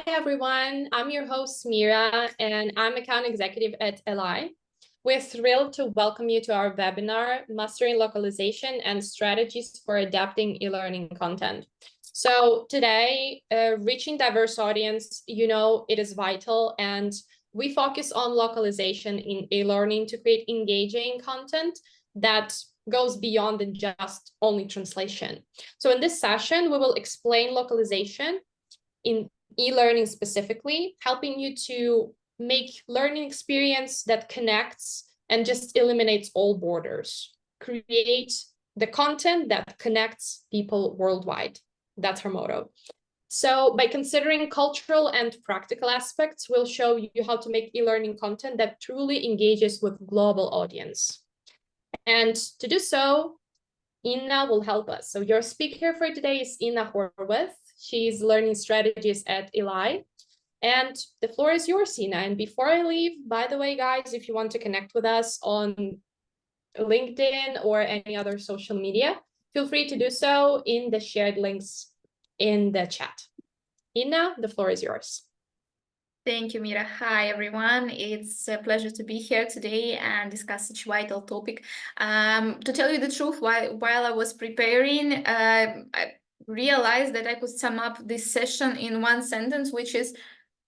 Hi, everyone. I'm your host, Mira, and I'm account executive at Elai. We're thrilled to welcome you to our webinar, Mastering Localization and Strategies for Adapting e-learning Content. So today, reaching diverse audience, it is vital, and we focus on localization in e-learning to create engaging content that goes beyond than just only translation. So in this session, we will explain localization in e-learning specifically, helping you to make learning experience that connects and just eliminates all borders. Create the content that connects people worldwide. That's our motto. So by considering cultural and practical aspects, we'll show you how to make e-learning content that truly engages with global audience. And to do so, Inna will help us. So your speaker for today is Inna Horwath. She's learning strategist at Elai. And the floor is yours, Inna. And before I leave, by the way, guys, if you want to connect with us on LinkedIn or any other social media, feel free to do so in the shared links in the chat. Inna, the floor is yours. Thank you, Mira. Hi, everyone. It's a pleasure to be here today and discuss such vital topic. To tell you the truth, while I was preparing, I realized that I could sum up this session in one sentence, which is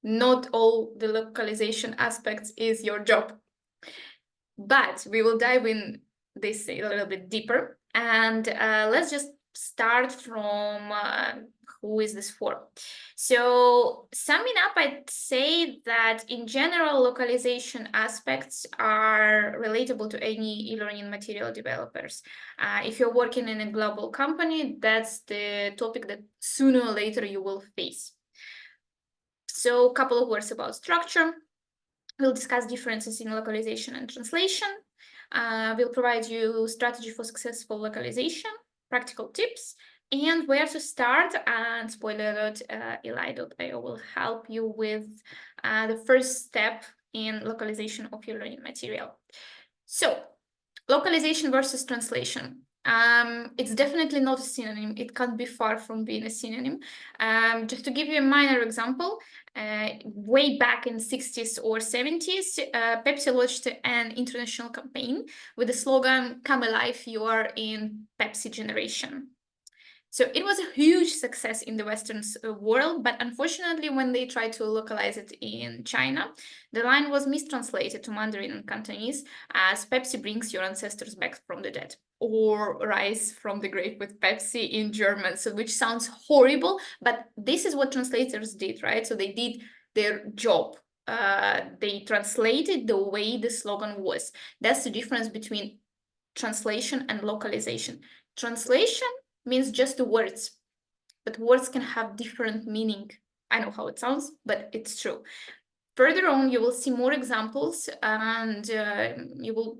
not all the localization aspects is your job. But we will dive in this a little bit deeper. And let's just start from who is this for? So summing up, I'd say that in general, localization aspects are relatable to any e-learning material developers. If you're working in a global company, that's the topic that sooner or later you will face. So a couple of words about structure. We'll discuss differences in localization and translation. We'll provide you strategy for successful localization, practical tips, and where to start. And spoiler alert, Elai.io will help you with the first step in localization of your learning material. So, localization versus translation. It's definitely not a synonym. It can't be far from being a synonym. Just to give you a minor example, way back in 60s or 70s, Pepsi launched an international campaign with the slogan, "Come alive, you are in Pepsi generation." So it was a huge success in the Western world, but unfortunately, when they tried to localize it in China, the line was mistranslated to Mandarin and Cantonese as "Pepsi brings your ancestors back from the dead," or "Rise from the grave with Pepsi" in German, so which sounds horrible, but this is what translators did, right? So they did their job. They translated the way the slogan was. That's the difference between translation and localization. Translation means just the words, but words can have different meaning. I know how it sounds, but it's true. Further on, you will see more examples, and you will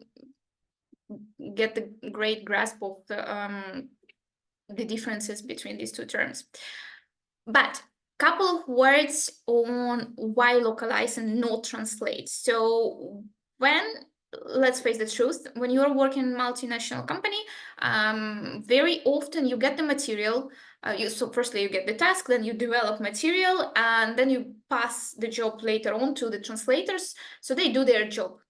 get the great grasp of the differences between these two terms. But couple of words on why localize and not translate. So let's face the truth, when you're working in a multinational company, very often you get the material. So firstly, you get the task, then you develop material, and then you pass the job later on to the translators, so they do their job.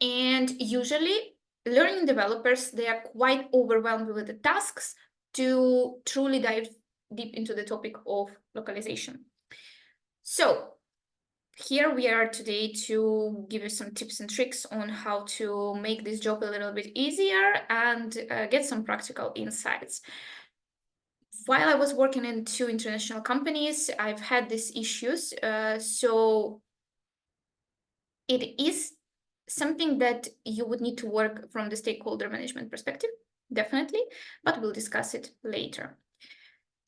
And usually, learning developers, they are quite overwhelmed with the tasks to truly dive deep into the topic of localization. So here we are today to give you some tips and tricks on how to make this job a little bit easier and get some practical insights. While I was working in 2 international companies, I've had these issues. So it is something that you would need to work from the stakeholder management perspective, definitely, but we'll discuss it later.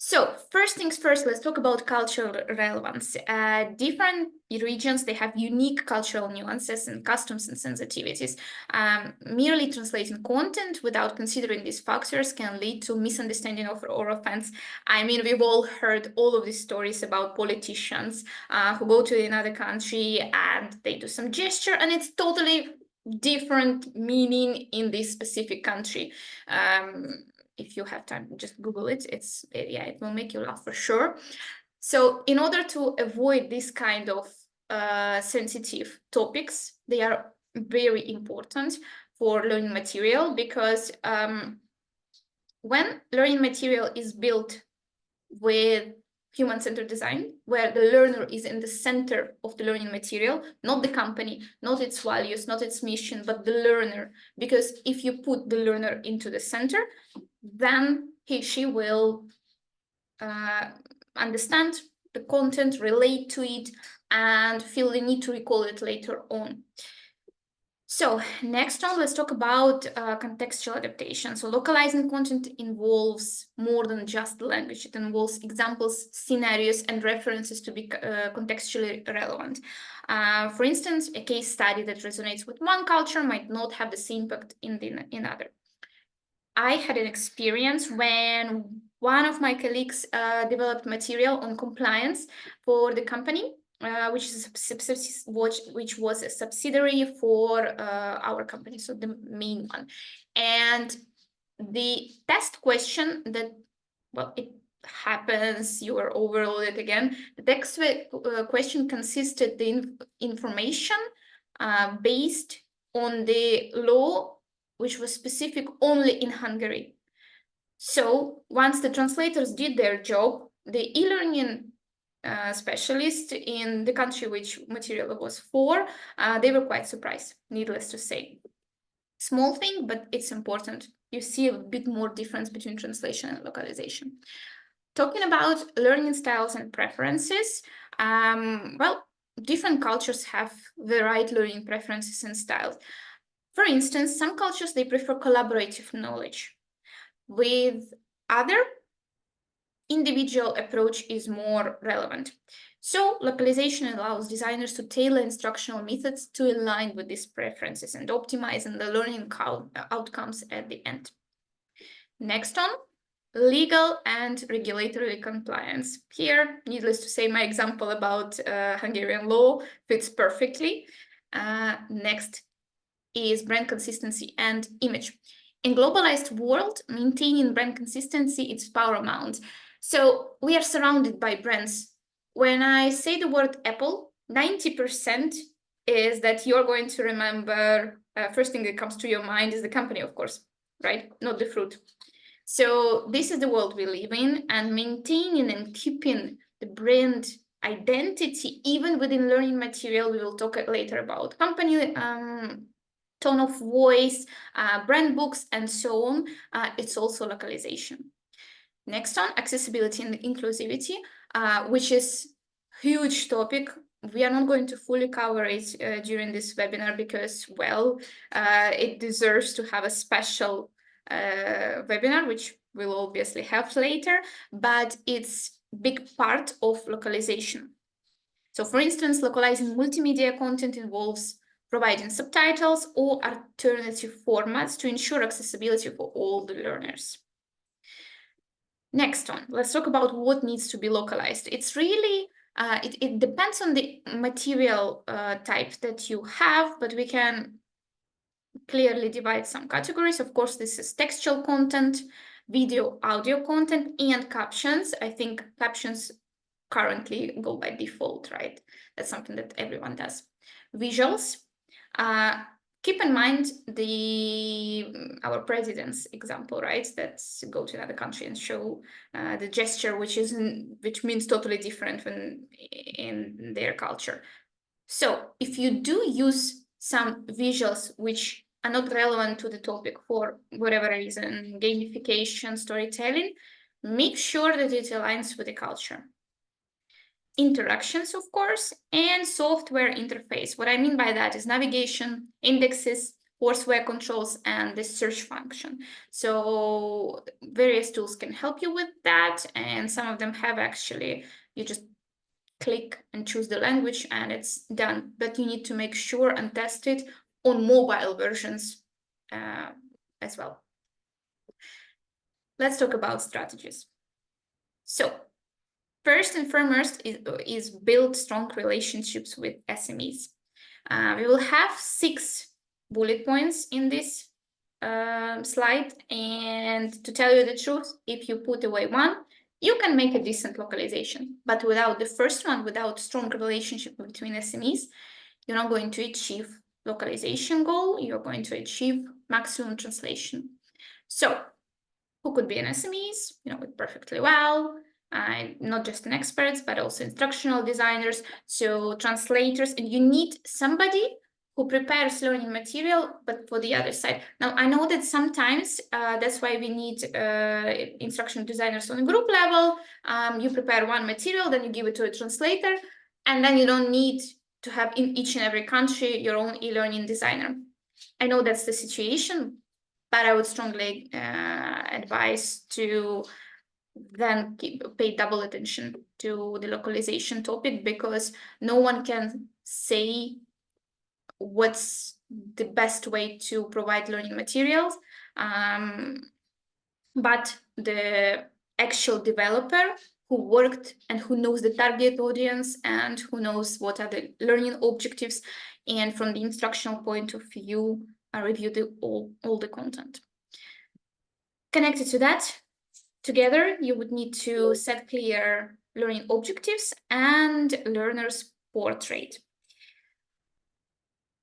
So first things first, let's talk about cultural relevance. Different regions, they have unique cultural nuances and customs and sensitivities. Merely translating content without considering these factors can lead to misunderstanding or offense. I mean, we've all heard all of these stories about politicians who go to another country and they do some gesture and it's totally different meaning in this specific country. If you have time, just Google it. It will make you laugh for sure. So in order to avoid this kind of sensitive topics, they are very important for learning material, because when learning material is built with human-centered design, where the learner is in the center of the learning material, not the company, not its values, not its mission, but the learner. Because if you put the learner into the center, then she will understand the content, relate to it, and feel the need to recall it later on. So next on, let's talk about contextual adaptation. So localizing content involves more than just the language. It involves examples, scenarios, and references to be contextually relevant. For instance, a case study that resonates with one culture might not have the same impact in other. I had an experience when one of my colleagues developed material on compliance for the company, which was a subsidiary for our company, so the main one. And the test question that, well, it happens, you are overloaded again. The text question consisted the information based on the law, which was specific only in Hungary. So once the translators did their job, the e-learning specialist in the country which material was for, they were quite surprised, needless to say. Small thing, but it's important. You see a bit more difference between translation and localization. Talking about learning styles and preferences, well, different cultures have varied learning preferences and styles. For instance, some cultures, they prefer collaborative knowledge. With other, individual approach is more relevant. So localization allows designers to tailor instructional methods to align with these preferences and optimize on the learning outcomes at the end. Next on, legal and regulatory compliance. Here, needless to say, my example about Hungarian law fits perfectly. Next is brand consistency and image. In globalized world, maintaining brand consistency is paramount. So we are surrounded by brands. When I say the word Apple, 90% is that you're going to remember, first thing that comes to your mind is the company, of course, right? Not the fruit. So this is the world we live in, and maintaining and keeping the brand identity, even within learning material, we will talk later about company tone of voice, brand books, and so on. It's also localization. Next on, accessibility and inclusivity, which is a huge topic. We are not going to fully cover it during this webinar because, well, it deserves to have a special webinar, which we'll obviously have later, but it's a big part of localization. So for instance, localizing multimedia content involves providing subtitles or alternative formats to ensure accessibility for all the learners. Next one, let's talk about what needs to be localized. It's really, it depends on the material type that you have, but we can clearly divide some categories. Of course, this is textual content, video, audio content, and captions. I think captions currently go by default, right? That's something that everyone does. Visuals. Keep in mind our president's example, right? That's go to another country and show the gesture, which means totally different when in their culture. So if you do use some visuals which are not relevant to the topic for whatever reason, gamification, storytelling, make sure that it aligns with the culture. Interactions, of course, and software interface. What I mean by that is navigation, indexes, courseware controls, and the search function. So various tools can help you with that, and some of them have actually, you just click and choose the language and it's done. But you need to make sure and test it on mobile versions as well. Let's talk about strategies. So first and foremost is build strong relationships with SMEs. We will have 6 bullet points in this slide. And to tell you the truth, if you put away one, you can make a decent localization, but without the first one, without strong relationship between SMEs, you're not going to achieve localization goal, you're going to achieve maximum translation. So who could be an SMEs? You know it perfectly well. Not just an experts, but also instructional designers, so translators, and you need somebody who prepares learning material, but for the other side. Now, I know that sometimes that's why we need instructional designers on a group level. You prepare one material, then you give it to a translator, and then you don't need to have in each and every country your own e-learning designer. I know that's the situation, but I would strongly advise to then pay double attention to the localization topic, because no one can say what's the best way to provide learning materials, but the actual developer who worked and who knows the target audience and who knows what are the learning objectives, and from the instructional point of view, review all the content. Connected to that, together, you would need to set clear learning objectives and learner's portrait.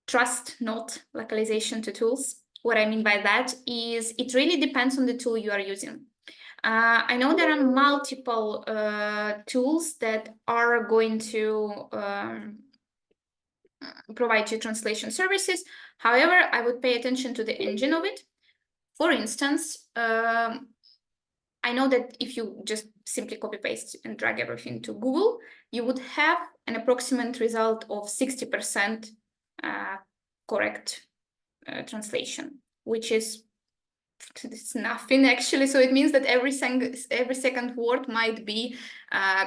Trust not localization to tools. What I mean by that is it really depends on the tool you are using. I know there are multiple tools that are going to provide you translation services. However, I would pay attention to the engine of it. For instance, I know that if you just simply copy paste and drag everything to Google, you would have an approximate result of 60% correct translation, which is it's nothing actually. So it means that every second word might be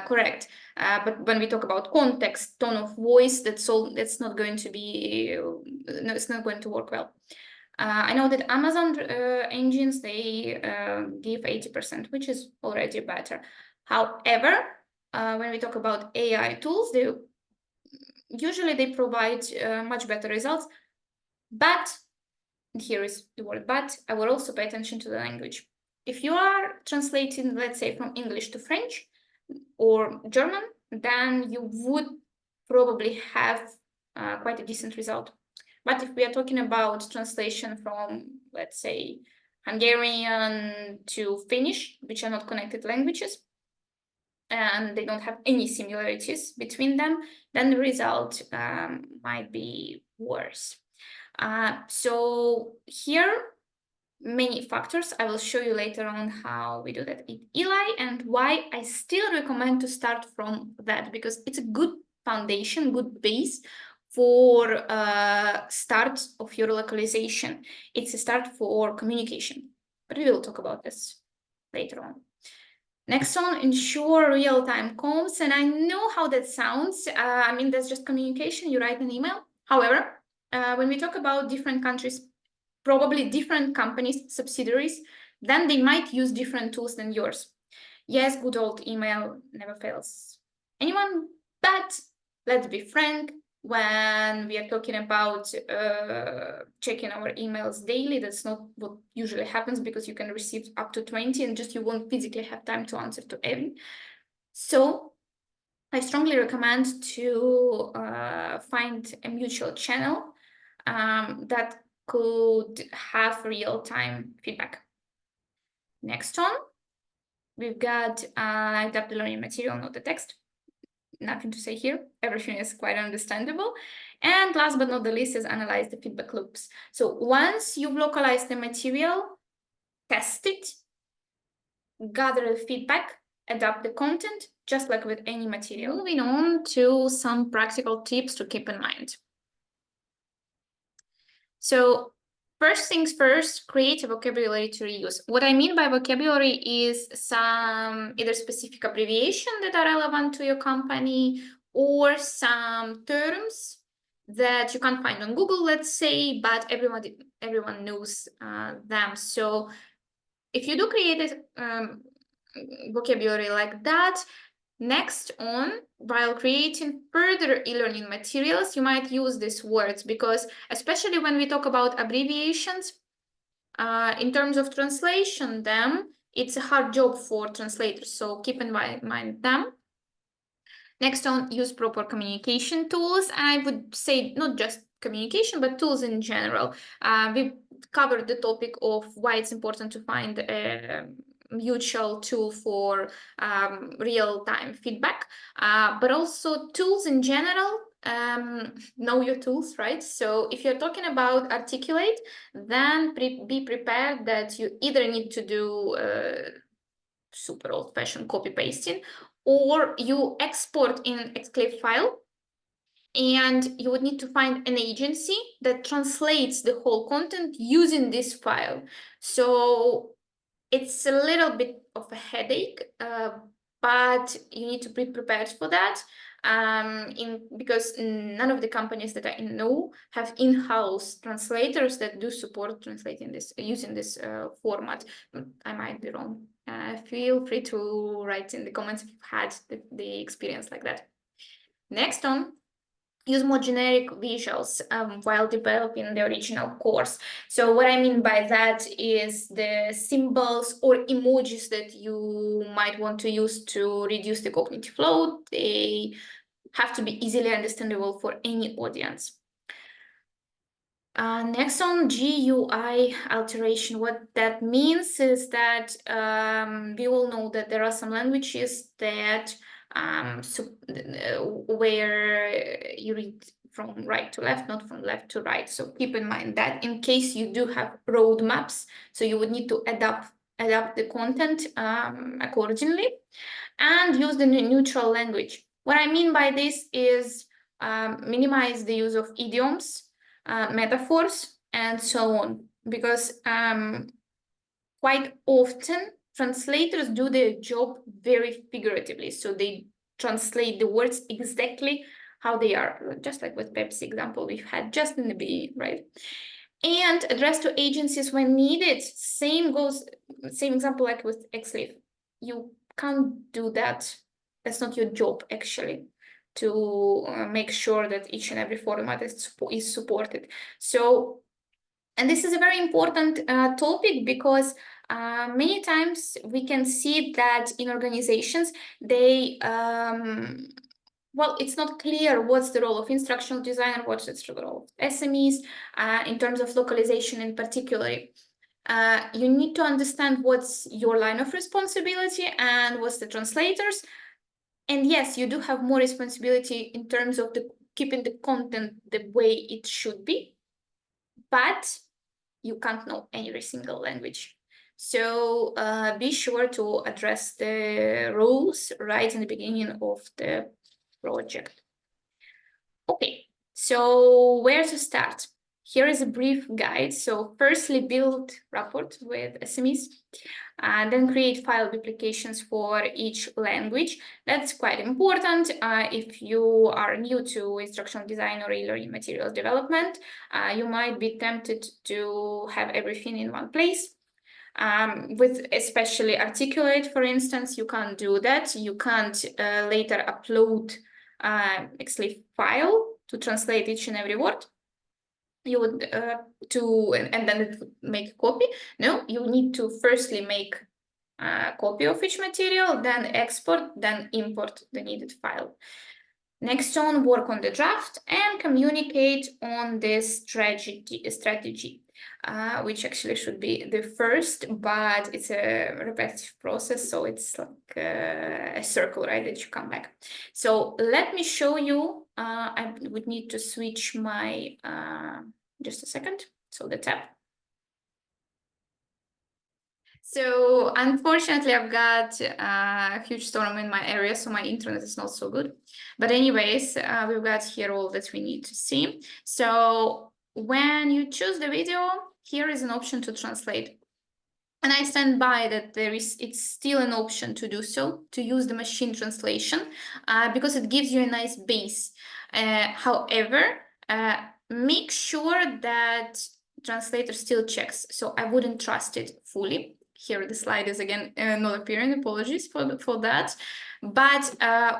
correct. But when we talk about context, tone of voice, that's not going to be no, it's not going to work well. I know that Amazon engines, they give 80%, which is already better. However, when we talk about AI tools, they usually provide much better results. But here is the word but, I will also pay attention to the language. If you are translating, let's say, from English to French or German, then you would probably have quite a decent result. But if we are talking about translation from, let's say, Hungarian to Finnish, which are not connected languages, and they don't have any similarities between them, then the result might be worse. So here, many factors. I will show you later on how we do that in Elai and why I still recommend to start from that, because it's a good foundation, good base for start of your localization. It's a start for communication, but we will talk about this later on. Next one, ensure real-time comms, and I know how that sounds. I mean, that's just communication, you write an email. However, when we talk about different countries, probably different companies, subsidiaries, then they might use different tools than yours. Yes, good old email never fails anyone, but let's be frank, when we are talking about checking our emails daily, that's not what usually happens, because you can receive up to 20 and just you won't physically have time to answer to every. So I strongly recommend to find a mutual channel that could have real-time feedback. Next one, we've got adapt the learning material, not the text. Nothing to say here. Everything is quite understandable. And last but not the least is analyze the feedback loops. So once you've localized the material, test it, gather the feedback, adapt the content, just like with any material. Moving on to some practical tips to keep in mind. So first things first, create a vocabulary to reuse. What I mean by vocabulary is some either specific abbreviation that are relevant to your company or some terms that you can't find on Google, let's say, but everyone knows them. So if you do create a vocabulary like that, next on, while creating further e-learning materials, you might use these words, because especially when we talk about abbreviations, in terms of translation them, it's a hard job for translators, so keep in mind them. Next on, use proper communication tools. I would say not just communication, but tools in general. We covered the topic of why it's important to find a mutual tool for real-time feedback, but also tools in general. Know your tools, right? So if you're talking about articulate, then be prepared that you either need to do super old-fashioned copy pasting, or you export in XClave file, and you would need to find an agency that translates the whole content using this file. So it's a little bit of a headache, but you need to be prepared for that. Because none of the companies that I know have in-house translators that do support translating this using this format. I might be wrong. Feel free to write in the comments if you've had the experience like that. Next on, use more generic visuals while developing the original course. So what I mean by that is the symbols or emojis that you might want to use to reduce the cognitive load. They have to be easily understandable for any audience. Next on, GUI alteration. What that means is that we all know that there are some languages that where you read from right to left, not from left to right. So keep in mind that in case you do have roadmaps, so you would need to adapt the content accordingly, and use the neutral language. What I mean by this is minimize the use of idioms, metaphors, and so on, because quite often translators do their job very figuratively, so they translate the words exactly how they are, just like with Pepsi example we've had just in the beginning, right? And address to agencies when needed. Same example like with XLIF. You can't do that. That's not your job, actually, to make sure that each and every format is supported. So, and this is a very important topic, because many times we can see that in organizations, they well, it's not clear what's the role of instructional designer, what's the role of SMEs in terms of localization in particular. You need to understand what's your line of responsibility and what's the translators. And yes, you do have more responsibility in terms of keeping the content the way it should be, but you can't know every single language. So be sure to address the rules right in the beginning of the project. Okay, so where to start? Here is a brief guide. So firstly, build rapport with SMEs, and then create file duplications for each language. That's quite important if you are new to instructional design or e-learning materials development. You might be tempted to have everything in one place. With especially articulate, for instance, you can't do that. You can't later upload XLIF file to translate each and every word. You would and then it would make a copy. No, you need to firstly make a copy of each material, then export, then import the needed file. Next on, work on the draft and communicate on this strategy, which actually should be the first, but it's a repetitive process, so it's like a circle, right, that you come back. So let me show you. I would need to switch my, just a second, so the tab. So unfortunately, I've got a huge storm in my area, so my internet is not so good. But anyways, we've got here all that we need to see. So when you choose the video, here is an option to translate. And I stand by that it's still an option to do so, to use the machine translation, because it gives you a nice base. However, make sure that translator still checks. So I wouldn't trust it fully. Here the slide is again not appearing, apologies for that. But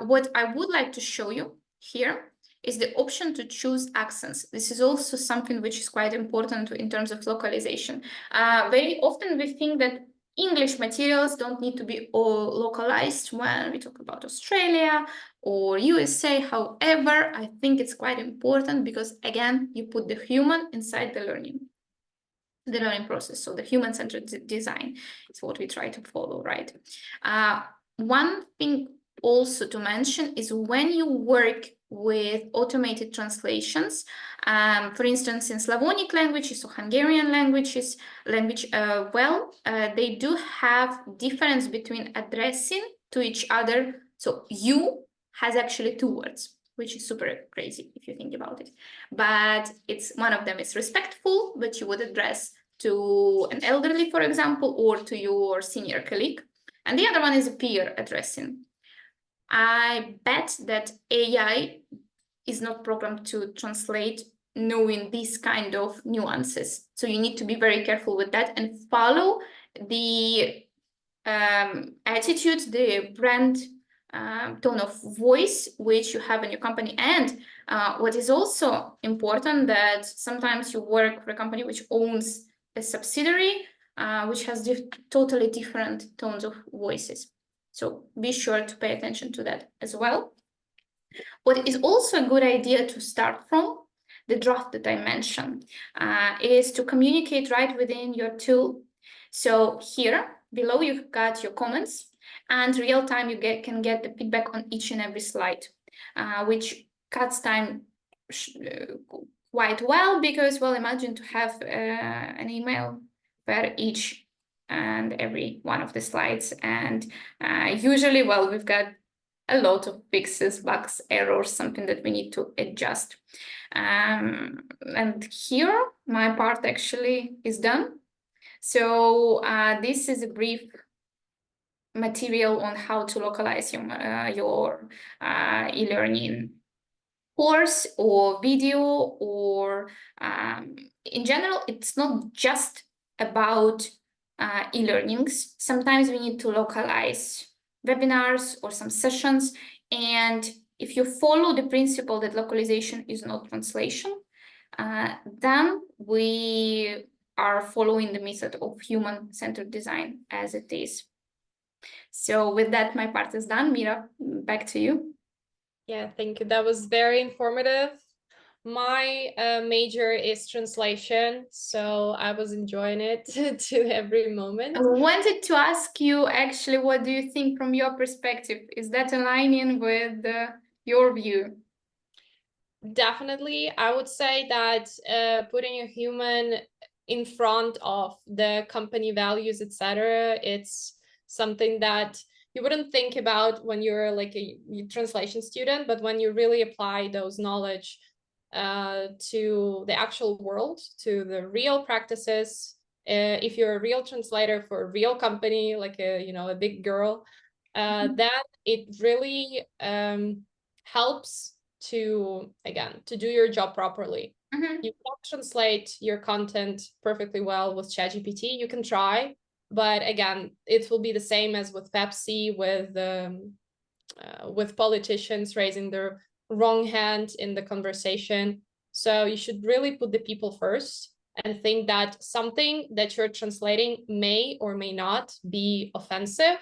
what I would like to show you here is the option to choose accents. This is also something which is quite important in terms of localization. Very often we think that English materials don't need to be all localized when we talk about Australia or USA. However, I think it's quite important because, again, you put the human inside the learning process. So the human-centered design is what we try to follow, right? One thing also to mention is when you work with automated translations, for instance, in Slavonic languages or Hungarian language, they do have difference between addressing to each other. So you has actually two words, which is super crazy if you think about it. But it's one of them is respectful, but you would address to an elderly, for example, or to your senior colleague. And the other one is a peer addressing. I bet that AI is not programmed to translate knowing these kind of nuances. So you need to be very careful with that and follow the attitude, the brand tone of voice which you have in your company. And what is also important that sometimes you work for a company which owns a subsidiary which has totally different tones of voices. So be sure to pay attention to that as well. What is also a good idea to start from, the draft that I mentioned, is to communicate right within your tool. So here below you've got your comments, and real time you can get the feedback on each and every slide, which cuts time quite well, because, well, imagine to have an email for each and every one of the slides, and usually, well, we've got a lot of fixes, bugs, errors, something that we need to adjust. And here my part actually is done. So this is a brief material on how to localize your e-learning course or video, or in general, it's not just about e-learnings. Sometimes we need to localize webinars or some sessions. And if you follow the principle that localization is not translation, then we are following the method of human-centered design as it is. So with that, my part is done. Mira, back to you. Yeah, thank you. That was very informative. My major is translation, so I was enjoying it to every moment. I wanted to ask you, actually, what do you think from your perspective? Is that aligning with your view? Definitely, I would say that putting a human in front of the company values, etc., it's something that you wouldn't think about when you're like a translation student, but when you really apply those knowledge to the actual world, to the real practices, if you're a real translator for a real company, like a big girl, then it really helps to do your job properly. You can't translate your content perfectly well with ChatGPT. You can try, but again, it will be the same as with Pepsi, with politicians raising their wrong hand in the conversation. So you should really put the people first and think that something that you're translating may or may not be offensive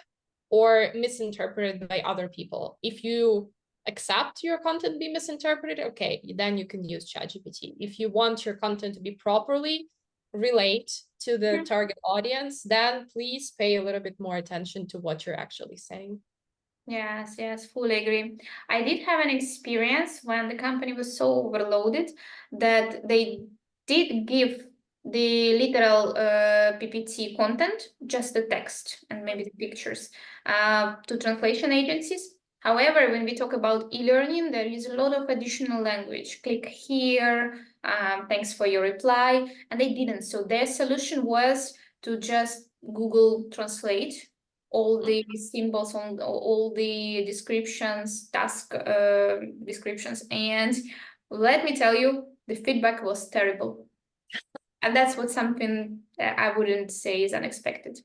or misinterpreted by other people. If you accept your content be misinterpreted, okay, then you can use ChatGPT. If you want your content to be properly relate to the target audience, then please pay a little bit more attention to what you're actually saying. Yes, fully agree. I did have an experience when the company was so overloaded that they did give the literal PPT content, just the text and maybe the pictures, to translation agencies. However, when we talk about e-learning, there is a lot of additional language. Click here, thanks for your reply, and they didn't. So their solution was to just Google Translate all the symbols on all the descriptions, task descriptions, and let me tell you, the feedback was terrible. And that's what something that I wouldn't say is unexpected.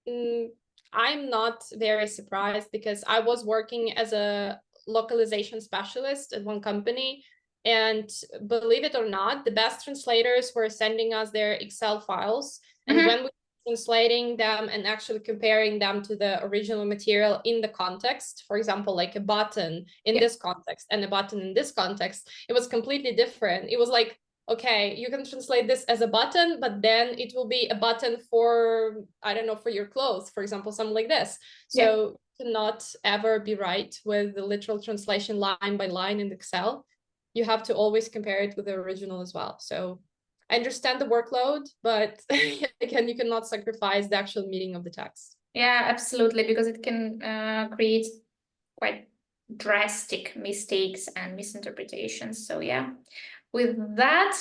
I'm not very surprised because I was working as a localization specialist at one company, and believe it or not, the best translators were sending us their Excel files. And when we translating them and actually comparing them to the original material in the context. For example, like a button in this context and a button in this context, it was completely different. It was like, okay, you can translate this as a button, but then it will be a button for, I don't know, for your clothes, for example, something like this. So you cannot ever be right with the literal translation line by line in Excel. You have to always compare it with the original as well. So I understand the workload, but again, you cannot sacrifice the actual meaning of the text. Yeah, absolutely, because it can create quite drastic mistakes and misinterpretations. So yeah, with that,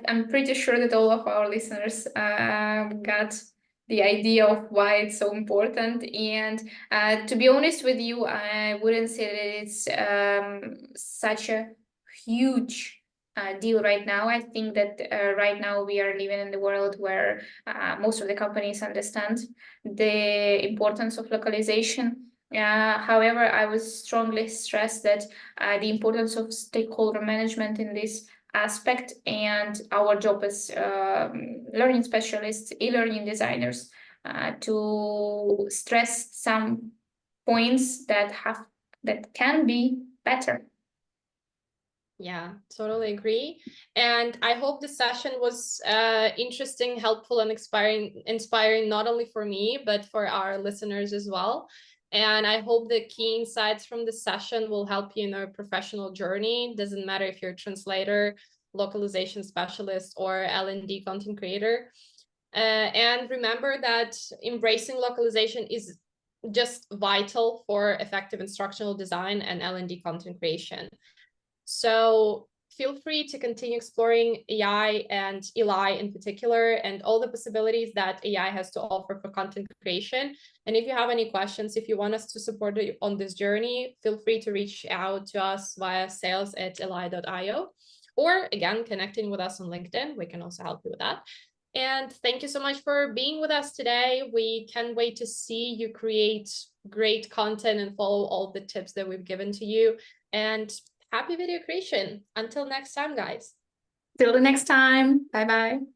I'm pretty sure that all of our listeners got the idea of why it's so important. And to be honest with you, I wouldn't say that it's such a huge deal right now. I think that right now we are living in the world where most of the companies understand the importance of localization. However, I would strongly stress that the importance of stakeholder management in this aspect, and our job as learning specialists, e-learning designers, to stress some points that can be better. Yeah, totally agree. And I hope the session was interesting, helpful, and inspiring not only for me, but for our listeners as well. And I hope the key insights from the session will help you in your professional journey. Doesn't matter if you're a translator, localization specialist, or L&D content creator. And remember that embracing localization is just vital for effective instructional design and L&D content creation. So feel free to continue exploring AI and Elai in particular, and all the possibilities that AI has to offer for content creation. And if you have any questions, if you want us to support you on this journey, feel free to reach out to us via sales@elai.io, or again, connecting with us on LinkedIn. We can also help you with that. And thank you so much for being with us today. We can't wait to see you create great content and follow all the tips that we've given to you. And happy video creation. Until next time, guys. Till the next time. Bye-bye.